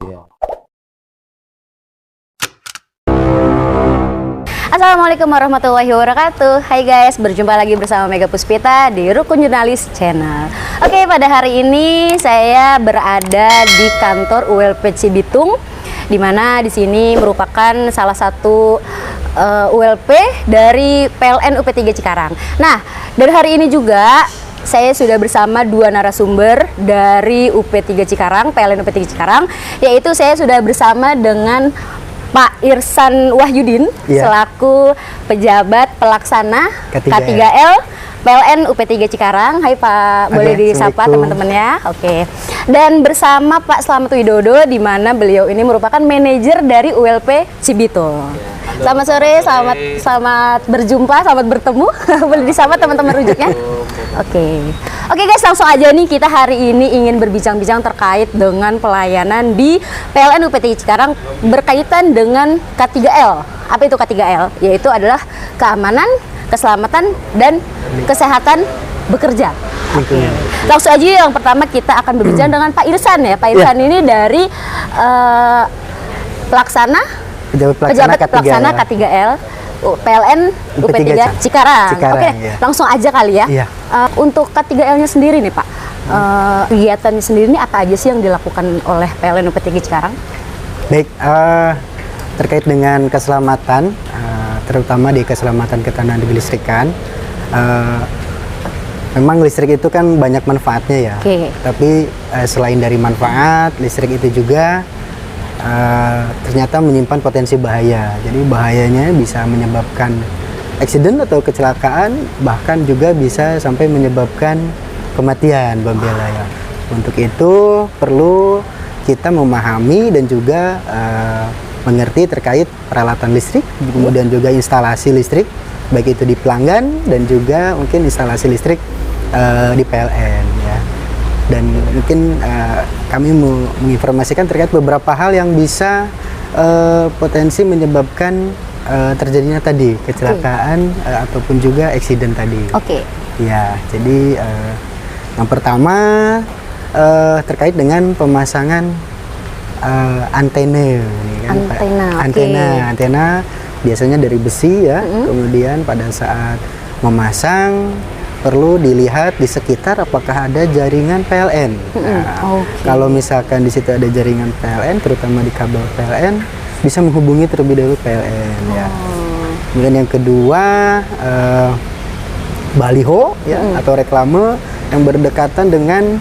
Ya. Assalamualaikum warahmatullahi wabarakatuh. Hai guys, berjumpa lagi bersama Mega Puspita di Rukun Jurnalis Channel. Oke, pada hari ini saya berada di kantor ULP Cibitung, di mana di sini merupakan salah satu ULP dari PLN UP3 Cikarang. Nah, dari hari ini juga saya sudah bersama dua narasumber dari UP3 Cikarang, PLN UP3 Cikarang, yaitu saya sudah bersama dengan Pak Irsan Wahyudin, selaku pejabat pelaksana K3L PLN UP3 Cikarang. Hai Pak, boleh disapa teman-temannya? Oke. Dan bersama Pak Slamet Widodo, di mana beliau ini merupakan manajer dari ULP Cibitung. Selamat sore, selamat berjumpa, selamat bertemu. Boleh disapa teman-teman rujuknya? Oke guys, langsung aja nih, kita hari ini ingin berbincang-bincang terkait dengan pelayanan di PLN UP3 Cikarang berkaitan dengan K3L. Apa itu K3L? Yaitu adalah keamanan, keselamatan, dan kesehatan bekerja. Langsung aja yang pertama kita akan berbincang dengan Pak Irsan ya. Pak Irsan ini dari pejabat pelaksana K3L PLN UP3 Cikarang. Oke, langsung aja kali ya. Untuk K3L-nya sendiri nih Pak, kegiatannya sendiri ini apa aja sih yang dilakukan oleh PLN UP3 Cikarang? Baik, terkait dengan keselamatan, terutama di keselamatan ketahanan kelistrikan, memang listrik itu kan banyak manfaatnya ya. Tapi selain dari manfaat, listrik itu juga ternyata menyimpan potensi bahaya. Jadi bahayanya bisa menyebabkan accident atau kecelakaan, bahkan juga bisa sampai menyebabkan kematian Bambela ya. Untuk itu perlu kita memahami dan juga mengerti terkait peralatan listrik, kemudian juga instalasi listrik, baik itu di pelanggan dan juga mungkin instalasi listrik di PLN ya. Dan mungkin kami mau menginformasikan terkait beberapa hal yang bisa potensi menyebabkan terjadinya tadi kecelakaan ataupun juga accident tadi. Ya, jadi yang pertama terkait dengan pemasangan antena, antena biasanya dari besi ya. Kemudian pada saat memasang perlu dilihat di sekitar apakah ada jaringan PLN. Kalau misalkan di situ ada jaringan PLN, terutama di kabel PLN, bisa menghubungi terlebih dahulu PLN. Ya. Kemudian yang kedua, baliho ya, atau reklame yang berdekatan dengan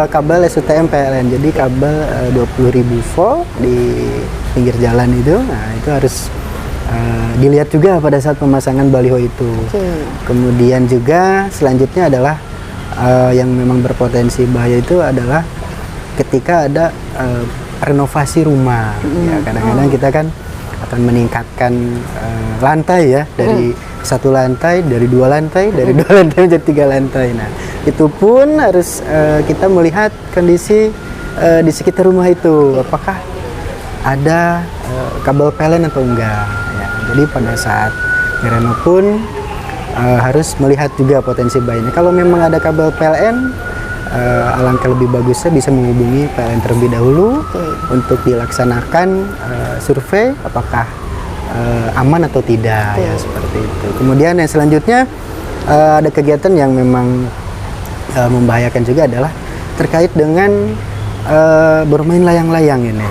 kabel SUTM PLN. Jadi kabel 20.000 volt di pinggir jalan itu, nah itu harus dilihat juga pada saat pemasangan baliho itu. Kemudian juga selanjutnya adalah yang memang berpotensi bahaya itu adalah ketika ada renovasi rumah. Ya, kadang-kadang kita kan akan meningkatkan lantai ya, dari satu lantai, dari dua lantai, dari dua lantai menjadi 3 lantai. Nah, itu pun harus kita melihat kondisi di sekitar rumah itu, apakah ada kabel PLN atau enggak. Jadi pada saat ngereno pun harus melihat juga potensi bahayanya. Kalau memang ada kabel PLN, alangkah lebih bagusnya bisa menghubungi PLN terlebih dahulu untuk dilaksanakan survei apakah aman atau tidak ya, seperti itu. Kemudian yang selanjutnya ada kegiatan yang memang membahayakan juga adalah terkait dengan bermain layang-layang ini.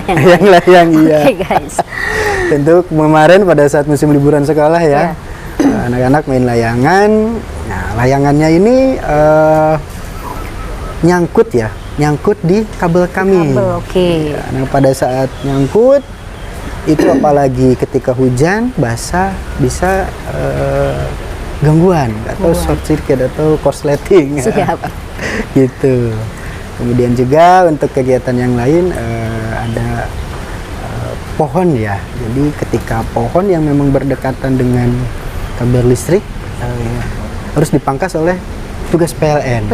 Layang-layang, iya. Guys. Tentu kemarin pada saat musim liburan sekolah ya, anak-anak main layangan. Nah, layangannya ini nyangkut di kabel kami. Nah, pada saat nyangkut itu apalagi ketika hujan basah bisa gangguan atau short circuit atau korsleting. Gitu. Kemudian juga untuk kegiatan yang lain ada pohon ya. Jadi ketika pohon yang memang berdekatan dengan kabel listrik harus dipangkas oleh tugas PLN.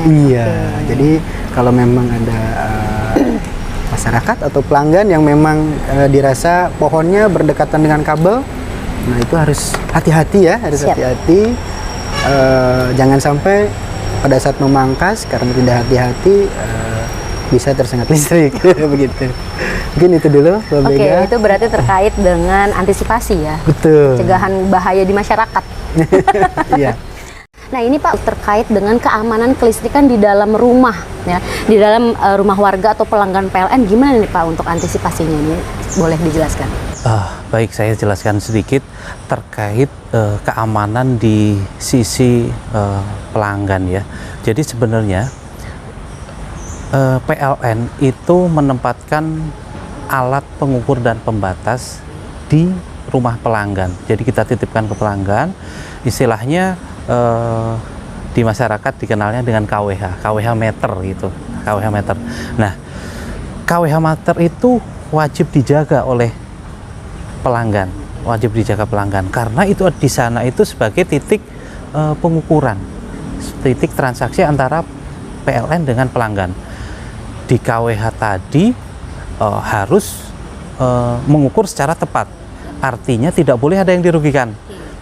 Iya. Jadi kalau memang ada masyarakat atau pelanggan yang memang dirasa pohonnya berdekatan dengan kabel, nah itu harus hati-hati ya, harus hati-hati. Jangan sampai pada saat memangkas karena tidak hati-hati bisa tersengat listrik. Begitu. Mungkin itu dulu, Mbak Oke, Mega. itu berarti terkait dengan antisipasi ya. Betul. Pencegahan bahaya di masyarakat. Iya. Nah ini Pak terkait dengan keamanan kelistrikan di dalam rumah ya, di dalam rumah warga atau pelanggan PLN gimana nih Pak untuk antisipasinya ini? Boleh dijelaskan? Baik, saya jelaskan sedikit terkait keamanan di sisi pelanggan ya. Jadi sebenarnya PLN itu menempatkan alat pengukur dan pembatas di rumah pelanggan. Jadi kita titipkan ke pelanggan, istilahnya di masyarakat dikenalnya dengan KWH meter gitu, KWH meter. Nah, KWH meter itu wajib dijaga oleh pelanggan, karena itu di sana itu sebagai titik pengukuran, titik transaksi antara PLN dengan pelanggan. Di KWH tadi harus mengukur secara tepat, artinya tidak boleh ada yang dirugikan.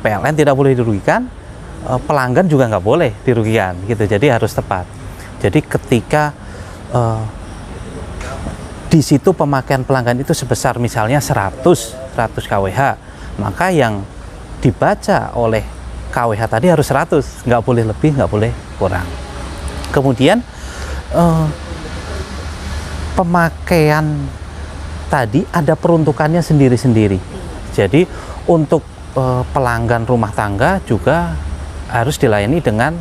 PLN tidak boleh dirugikan, pelanggan juga nggak boleh dirugikan gitu. Jadi harus tepat. Jadi ketika di situ pemakaian pelanggan itu sebesar misalnya 100 kWh, maka yang dibaca oleh KWH tadi harus 100, nggak boleh lebih, nggak boleh kurang. Kemudian pemakaian tadi ada peruntukannya sendiri-sendiri. Jadi untuk pelanggan rumah tangga juga harus dilayani dengan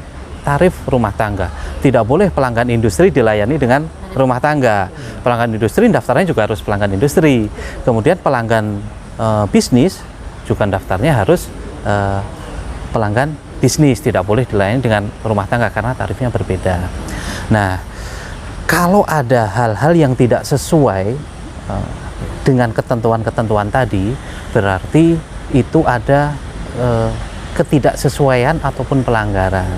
tarif rumah tangga. Tidak boleh pelanggan industri dilayani dengan rumah tangga. Pelanggan industri daftarnya juga harus pelanggan industri. Kemudian pelanggan bisnis juga daftarnya harus pelanggan bisnis, tidak boleh dilayani dengan rumah tangga karena tarifnya berbeda. Nah, kalau ada hal-hal yang tidak sesuai dengan ketentuan-ketentuan tadi, berarti itu ada ketidaksesuaian ataupun pelanggaran.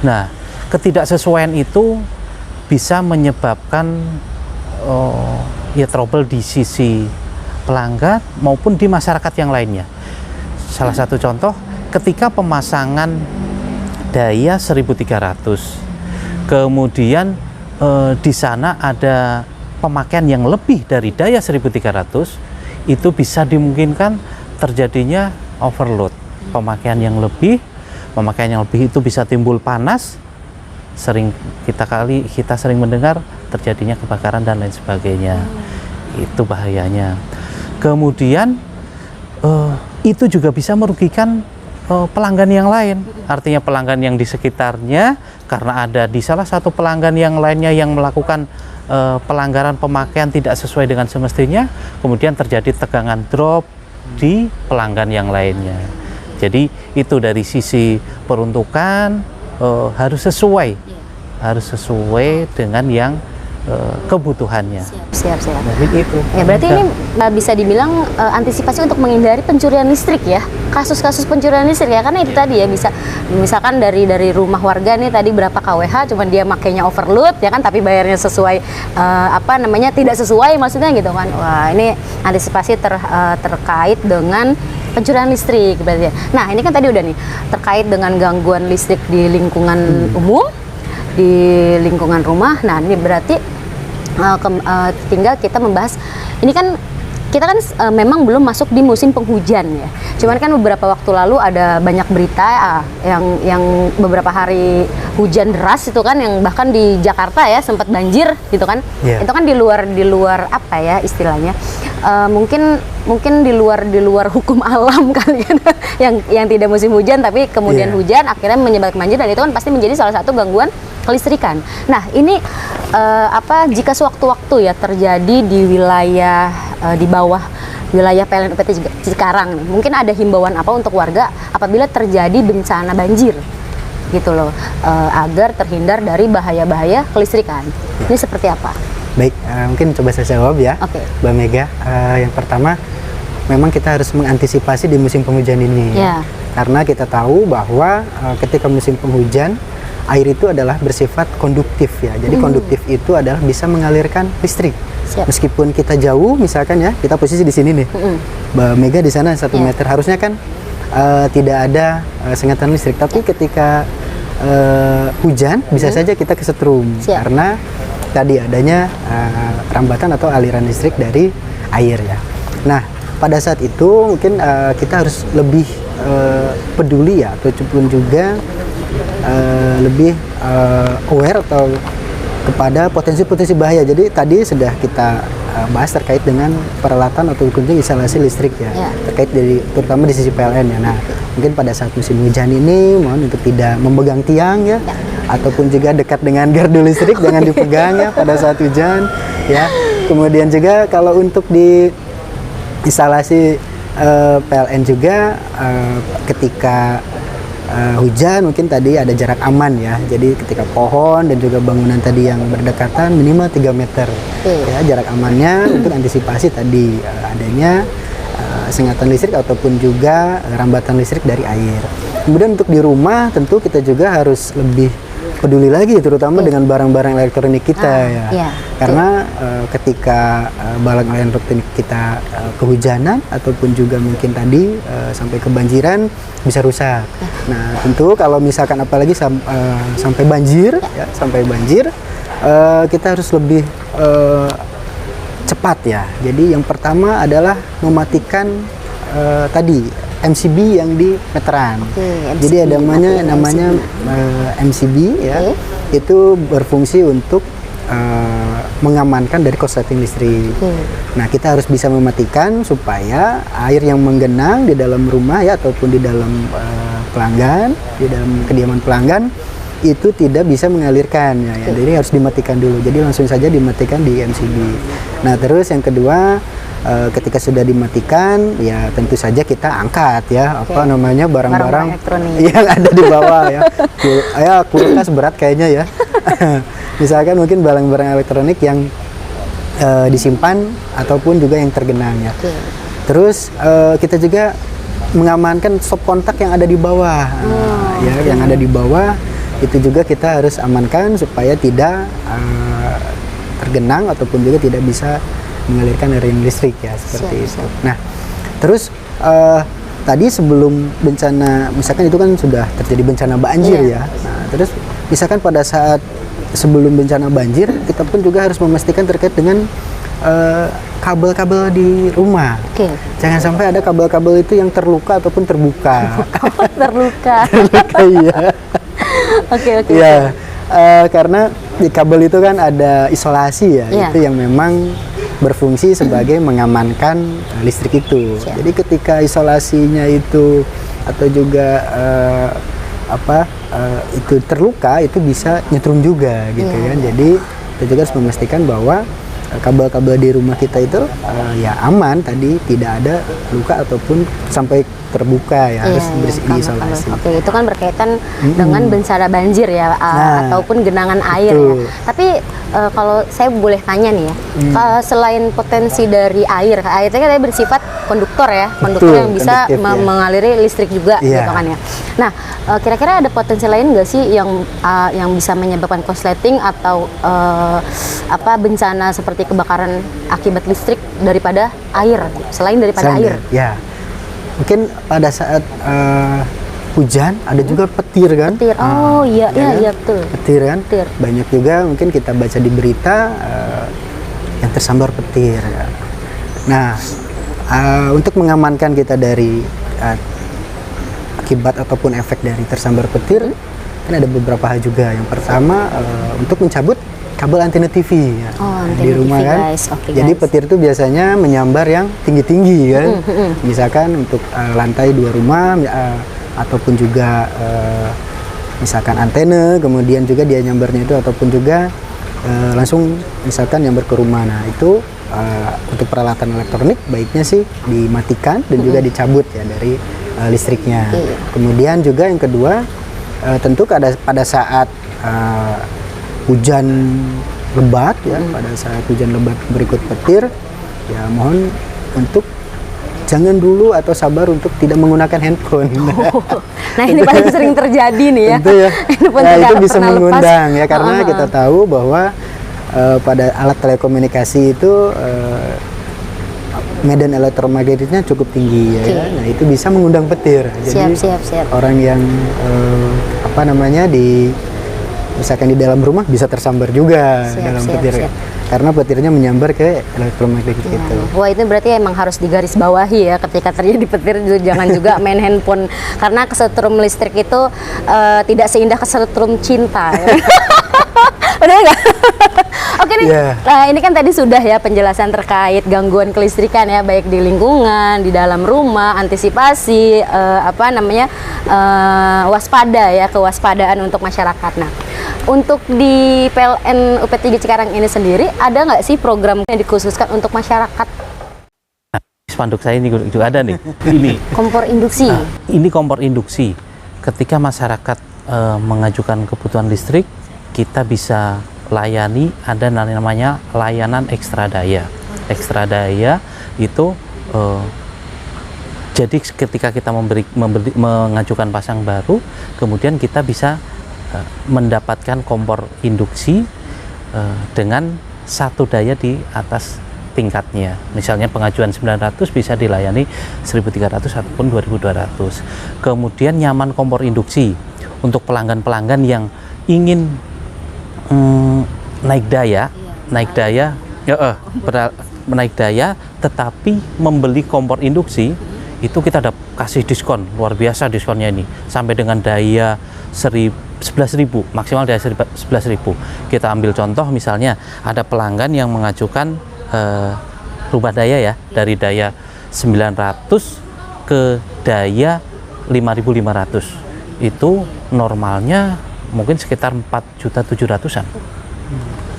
Nah, ketidaksesuaian itu bisa menyebabkan ya trouble di sisi pelanggan maupun di masyarakat yang lainnya. Salah satu contoh, ketika pemasangan daya 1300, kemudian di sana ada pemakaian yang lebih dari daya 1300, itu bisa dimungkinkan terjadinya overload. Pemakaian yang lebih itu bisa timbul panas, kita sering mendengar terjadinya kebakaran dan lain sebagainya. Itu bahayanya. Kemudian itu juga bisa merugikan pelanggan yang lain. Artinya pelanggan yang di sekitarnya, karena ada di salah satu pelanggan yang lainnya yang melakukan pelanggaran pemakaian tidak sesuai dengan semestinya, kemudian terjadi tegangan drop di pelanggan yang lainnya. Jadi itu dari sisi peruntukan harus sesuai dengan yang kebutuhannya. Siap. Begitu. Ya berarti ini bisa dibilang antisipasi untuk menghindari pencurian listrik ya, kasus-kasus pencurian listrik ya, karena itu tadi ya bisa misalkan dari rumah warga nih tadi berapa kWh, cuman dia makainya overload ya kan, tapi bayarnya sesuai tidak sesuai maksudnya gitu kan. Wah ini antisipasi terkait dengan pencurian listrik berarti ya. Nah ini kan tadi udah nih terkait dengan gangguan listrik di lingkungan umum, di lingkungan rumah. Nah ini berarti tinggal kita membahas, ini kan kita kan memang belum masuk di musim penghujan ya. Cuman kan beberapa waktu lalu ada banyak berita yang beberapa hari hujan deras itu kan, yang bahkan di Jakarta ya sempat banjir gitu kan. Yeah. Itu kan di luar apa ya istilahnya? Mungkin di luar hukum alam kali kan. yang tidak musim hujan tapi kemudian hujan akhirnya menyebabkan banjir, dan itu kan pasti menjadi salah satu gangguan kelistrikan. Nah, ini jika sewaktu-waktu ya terjadi di wilayah di bawah wilayah PLN UPT Cikarang, mungkin ada himbauan apa untuk warga apabila terjadi bencana banjir gitu loh, agar terhindar dari bahaya-bahaya kelistrikan. Ini seperti apa? Baik, mungkin coba saya jawab ya, Mbak Mega. Yang pertama, memang kita harus mengantisipasi di musim penghujan ini. Yeah. Karena kita tahu bahwa ketika musim penghujan, air itu adalah bersifat konduktif ya. Jadi konduktif itu adalah bisa mengalirkan listrik. Siap. Meskipun kita jauh, misalkan ya, kita posisi di sini nih, Mbak Mega di sana 1 meter, harusnya kan tidak ada sengatan listrik. Tapi ketika hujan, bisa saja kita kesetrum. Siap. Karena tadi adanya rambatan atau aliran listrik dari air ya. Nah, pada saat itu mungkin kita harus lebih peduli ya, ataupun juga lebih aware atau kepada potensi-potensi bahaya. Jadi tadi sudah kita bahas terkait dengan peralatan atau kunjung instalasi listrik ya, terkait terutama di sisi PLN ya. Nah, mungkin pada saat musim hujan ini mohon untuk tidak memegang tiang ya, ataupun juga dekat dengan gardu listrik jangan dipegang ya pada saat hujan ya. Kemudian juga kalau untuk di instalasi PLN juga ketika hujan mungkin tadi ada jarak aman ya. Jadi ketika pohon dan juga bangunan tadi yang berdekatan minimal 3 meter ya jarak amannya untuk antisipasi tadi adanya sengatan listrik ataupun juga rambatan listrik dari air. Kemudian untuk di rumah tentu kita juga harus lebih peduli lagi terutama dengan barang-barang elektronik kita ya. Karena ketika barang elektronik kita kehujanan ataupun juga mungkin tadi sampai kebanjiran bisa rusak. Nah, tentu kalau misalkan apalagi sampai banjir ya, sampai banjir kita harus lebih cepat ya. Jadi yang pertama adalah mematikan tadi MCB yang di meteran. Jadi ada namanya MCB ya. Itu berfungsi untuk mengamankan dari korsleting listrik. Nah, kita harus bisa mematikan supaya air yang menggenang di dalam rumah ya ataupun di dalam pelanggan, di dalam kediaman pelanggan itu tidak bisa mengalirkan ya. Jadi harus dimatikan dulu. Jadi langsung saja dimatikan di MCB. Nah, terus yang kedua ketika sudah dimatikan ya tentu saja kita angkat ya namanya barang-barang yang ada di bawah ya. Kulkas berat kayaknya ya. Misalkan mungkin barang-barang elektronik yang disimpan ataupun juga yang tergenang ya. Terus kita juga mengamankan stop kontak yang ada di bawah. Yang ada di bawah itu juga kita harus amankan supaya tidak tergenang ataupun juga tidak bisa mengalirkan aliran listrik ya seperti itu. Nah, terus tadi sebelum bencana, misalkan itu kan sudah terjadi bencana banjir ya. Nah, terus misalkan pada saat sebelum bencana banjir, kita pun juga harus memastikan terkait dengan kabel-kabel di rumah. Jangan sampai ada kabel-kabel itu yang terluka ataupun terbuka. Terluka. Terluka iya. Ya, karena di kabel itu kan ada isolasi ya, itu yang memang berfungsi sebagai mengamankan listrik itu. Jadi ketika isolasinya itu atau juga itu terluka, itu bisa nyetrum juga gitu kan. Jadi kita juga harus memastikan bahwa kabel-kabel di rumah kita itu ya aman tadi, tidak ada luka ataupun sampai terbuka ya, harus diisolasi. Itu kan berkaitan dengan bencana banjir ya, ataupun genangan air ya. Tapi kalau saya boleh tanya nih ya, selain potensi dari air itu kan bersifat konduktor ya, konduktor yang bisa mengaliri listrik juga gitu kan ya. Nah, kira-kira ada potensi lain nggak sih yang bisa menyebabkan korsleting atau bencana seperti kebakaran akibat listrik daripada air, selain daripada air? Ya. Mungkin pada saat hujan ada juga petir kan? Petir, iya betul. Petir kan? Banyak juga mungkin kita baca di berita yang tersambar petir. Nah, untuk mengamankan kita dari akibat ataupun efek dari tersambar petir, kan ada beberapa hal juga. Yang pertama untuk mencabut kabel antena TV ya. Di rumah TV, kan. Jadi petir itu biasanya menyambar yang tinggi-tinggi kan. Misalkan untuk lantai 2 rumah ataupun juga misalkan antena, kemudian juga dia nyambarnya itu ataupun juga langsung misalkan nyambar ke rumah. Nah, itu untuk peralatan elektronik baiknya sih dimatikan dan juga dicabut ya dari listriknya. Kemudian juga yang kedua tentu pada saat hujan lebat ya, pada saat hujan lebat berikut petir ya, mohon untuk jangan dulu atau sabar untuk tidak menggunakan handphone. Nah, ini paling sering terjadi nih ya. Itu ya. Itu bisa mengundang ya, karena kita tahu bahwa pada alat telekomunikasi itu medan elektromagnetnya cukup tinggi ya. Nah, itu bisa mengundang petir. Jadi siap. orang yang misalkan di dalam rumah bisa tersambar juga dalam petir. siap. Karena petirnya menyambar ke elektromagnetik itu. Wah, itu berarti emang harus digaris bawahi ya ketika terjadi petir, jangan juga main handphone karena kesetrum listrik itu tidak seindah kesetrum cinta. Ya. Benar nggak? Oke nih, nah ini kan tadi sudah ya penjelasan terkait gangguan kelistrikan ya, baik di lingkungan, di dalam rumah, antisipasi, waspada ya, kewaspadaan untuk masyarakat. Nah, untuk di PLN UP3 Cikarang ini sendiri, ada nggak sih program yang dikhususkan untuk masyarakat? Spanduk saya ini juga ada nih. Ini Kompor induksi. ini kompor induksi. Ketika masyarakat mengajukan kebutuhan listrik, kita bisa layani, ada namanya layanan ekstra daya. Ekstra daya itu jadi ketika kita mengajukan pasang baru, kemudian kita bisa mendapatkan kompor induksi dengan satu daya di atas tingkatnya. Misalnya pengajuan 900 bisa dilayani 1300 ataupun 2200. Kemudian nyaman kompor induksi untuk pelanggan-pelanggan yang ingin naik daya, naik daya, tetapi membeli kompor induksi itu kita ada kasih diskon luar biasa, diskonnya ini sampai dengan daya 11.000, maksimal daya 11.000. Kita ambil contoh misalnya ada pelanggan yang mengajukan rubah daya ya, dari daya 900 ke daya 5.500. Itu normalnya mungkin sekitar 4.700.000-an.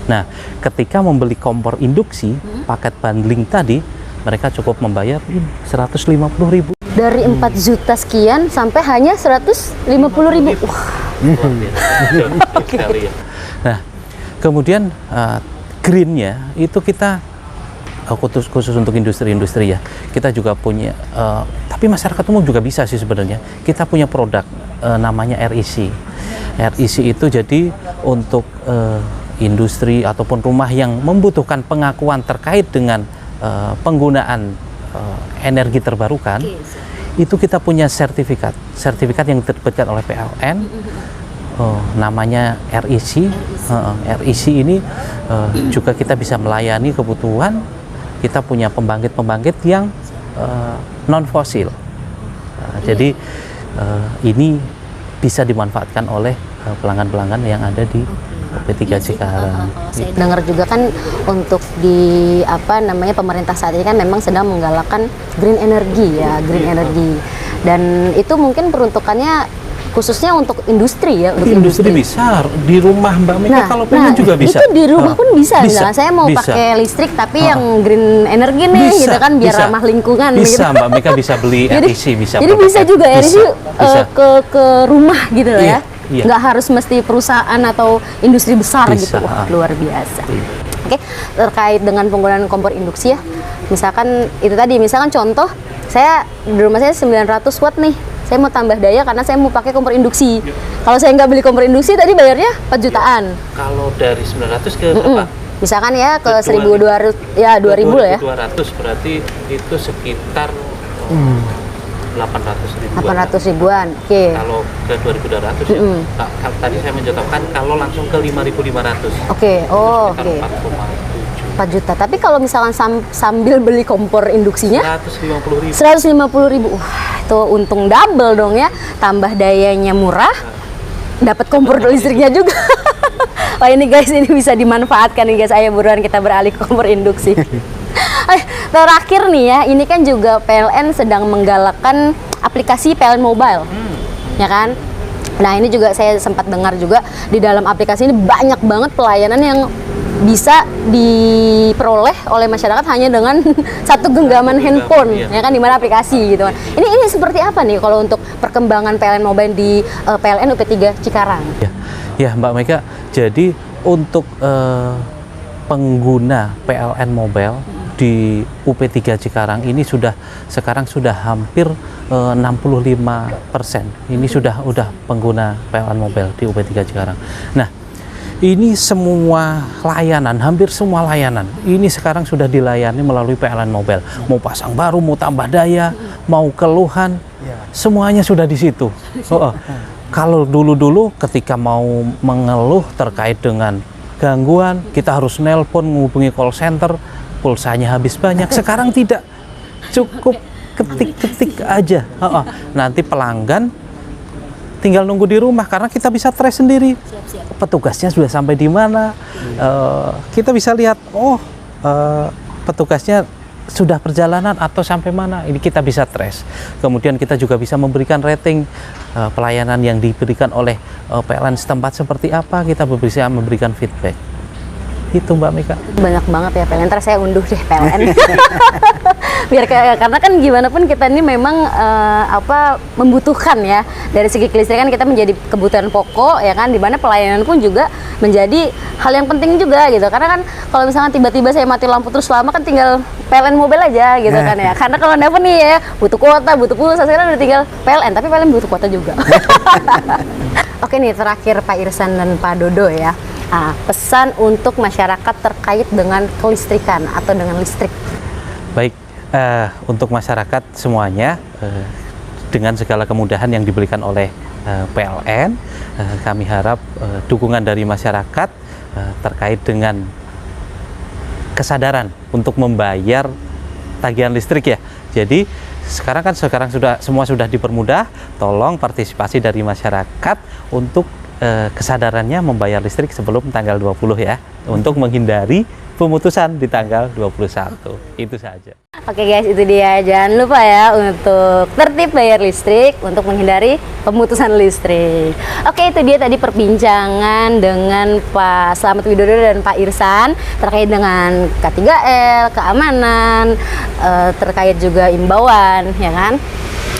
Nah, ketika membeli kompor induksi paket bundling tadi, mereka cukup membayar 150.000. Dari 4 juta sekian sampai hanya 150.000. Wah. Okay. Nah, kemudian greennya itu kita khusus untuk industri-industri ya. Kita juga punya, tapi masyarakat umum juga bisa sih sebenarnya. Kita punya produk namanya REC. REC itu jadi untuk industri ataupun rumah yang membutuhkan pengakuan terkait dengan penggunaan energi terbarukan. Itu kita punya sertifikat yang diterbitkan oleh PLN, namanya REC. REC ini juga kita bisa melayani kebutuhan. Kita punya pembangkit-pembangkit yang non fosil. Jadi ini bisa dimanfaatkan oleh pelanggan-pelanggan yang ada di UP3 Cikarang. Saya dengar juga kan untuk di pemerintah saat ini kan memang sedang menggalakkan green energy ya, green energy. Dan itu mungkin peruntukannya khususnya untuk industri ya, untuk industri bisa di rumah Mbak Mika kalau pengen juga bisa. Itu di rumah pun bisa. Misalnya saya mau pakai listrik tapi yang green energy nih gitu kan, biar ramah lingkungan. Bisa gitu. Mbak Mika bisa beli REC, bisa. Jadi bisa juga REC ke rumah gitu loh ya. Iya. Nggak harus mesti perusahaan atau industri besar gitu. Wah, luar biasa. Oke, terkait dengan penggunaan kompor induksi ya. Misalkan itu tadi, misalkan contoh saya di rumah saya 900 watt nih. Saya mau tambah daya karena saya mau pakai kompor induksi. Kalau saya nggak beli kompor induksi tadi bayarnya 4 jutaan. Kalau dari 900 ke berapa? Misalkan ya ke 1.200 ya 2.000 lah ya. 200 berarti itu sekitar 800 ribuan. Oke. Kalau ke 2.200 ya. Tadi saya mencontohkan kalau langsung ke 5.500. Oke. Oh, oke. 4 juta. Tapi kalau misalkan sambil beli kompor induksinya 150.000. Wah, itu untung double dong ya. Tambah dayanya murah, dapat kompor listriknya juga. Wah, ini guys, ini bisa dimanfaatkan nih guys. Ayo buruan kita beralih ke kompor induksi. Terakhir nih ya, ini kan juga PLN sedang menggalakkan aplikasi PLN Mobile. Ya kan? Nah, ini juga saya sempat dengar juga di dalam aplikasi ini banyak banget pelayanan yang bisa diperoleh oleh masyarakat hanya dengan satu genggaman handphone, ya kan, di mana aplikasi gitu kan. Ini seperti apa nih kalau untuk perkembangan PLN Mobile di PLN UP3 Cikarang? Ya Mbak Mega, jadi untuk pengguna PLN Mobile di UP3 Cikarang ini sekarang sudah hampir 65%. Ini sudah pengguna PLN Mobile di UP3 Cikarang. Nah, ini semua layanan, hampir semua layanan ini sekarang sudah dilayani melalui PLN Mobile. Mau pasang baru, mau tambah daya, mau keluhan, semuanya sudah di situ. Kalau dulu-dulu ketika mau mengeluh terkait dengan gangguan, kita harus nelpon, menghubungi call center, pulsanya habis banyak. Sekarang tidak, cukup ketik-ketik aja. Nanti pelanggan tinggal nunggu di rumah karena kita bisa trace sendiri. Petugasnya sudah sampai di mana, kita bisa lihat, petugasnya sudah perjalanan atau sampai mana, ini kita bisa trace. Kemudian kita juga bisa memberikan rating pelayanan yang diberikan oleh PLN setempat seperti apa, kita bisa memberikan feedback. Itu Mbak Mika. Banyak banget ya PLN, ntar saya unduh deh PLN. Biar karena kan gimana pun kita ini memang membutuhkan ya, dari segi kelistrikan kita menjadi kebutuhan pokok ya kan, dimana pelayanan pun juga menjadi hal yang penting juga gitu. Karena kan kalau misalnya tiba-tiba saya mati lampu terus lama kan tinggal PLN mobil aja gitu kan ya. Karena kalau nelpon nih ya butuh kuota, butuh pulsa, sekarang udah tinggal PLN, tapi PLN butuh kuota juga. Oke nih, terakhir Pak Irsan dan Pak Dodo ya. Pesan untuk masyarakat terkait dengan kelistrikan atau dengan listrik. Baik, untuk masyarakat semuanya, dengan segala kemudahan yang diberikan oleh PLN, kami harap dukungan dari masyarakat terkait dengan kesadaran untuk membayar tagihan listrik ya. Jadi sekarang semua sudah dipermudah, tolong partisipasi dari masyarakat untuk kesadarannya membayar listrik sebelum tanggal 20 ya, untuk menghindari pemutusan di tanggal 21. Itu saja. Oke guys, itu dia. Jangan lupa ya untuk tertib bayar listrik untuk menghindari pemutusan listrik. Oke, itu dia tadi perbincangan dengan Pak Slamet Widodo dan Pak Irsan terkait dengan K3L, keamanan, terkait juga imbauan ya kan.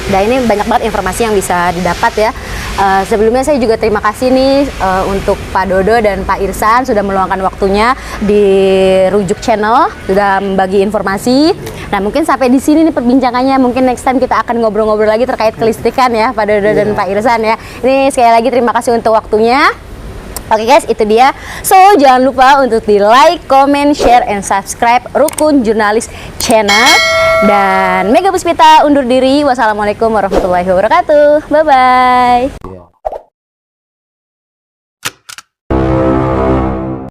Dan ini banyak banget informasi yang bisa didapat ya. Sebelumnya saya juga terima kasih nih untuk Pak Dodo dan Pak Irsan sudah meluangkan waktunya di Rujuk Channel, sudah membagi informasi. Nah mungkin sampai di sini nih perbincangannya. Mungkin next time kita akan ngobrol-ngobrol lagi terkait kelistrikan ya Pak Dodo dan Pak Irsan ya. Ini sekali lagi terima kasih untuk waktunya. Oke guys, itu dia. So, jangan lupa untuk di like, comment, share, and subscribe Rukun Jurnalis Channel. Dan Mega Puspita undur diri. Wassalamualaikum warahmatullahi wabarakatuh. Bye-bye.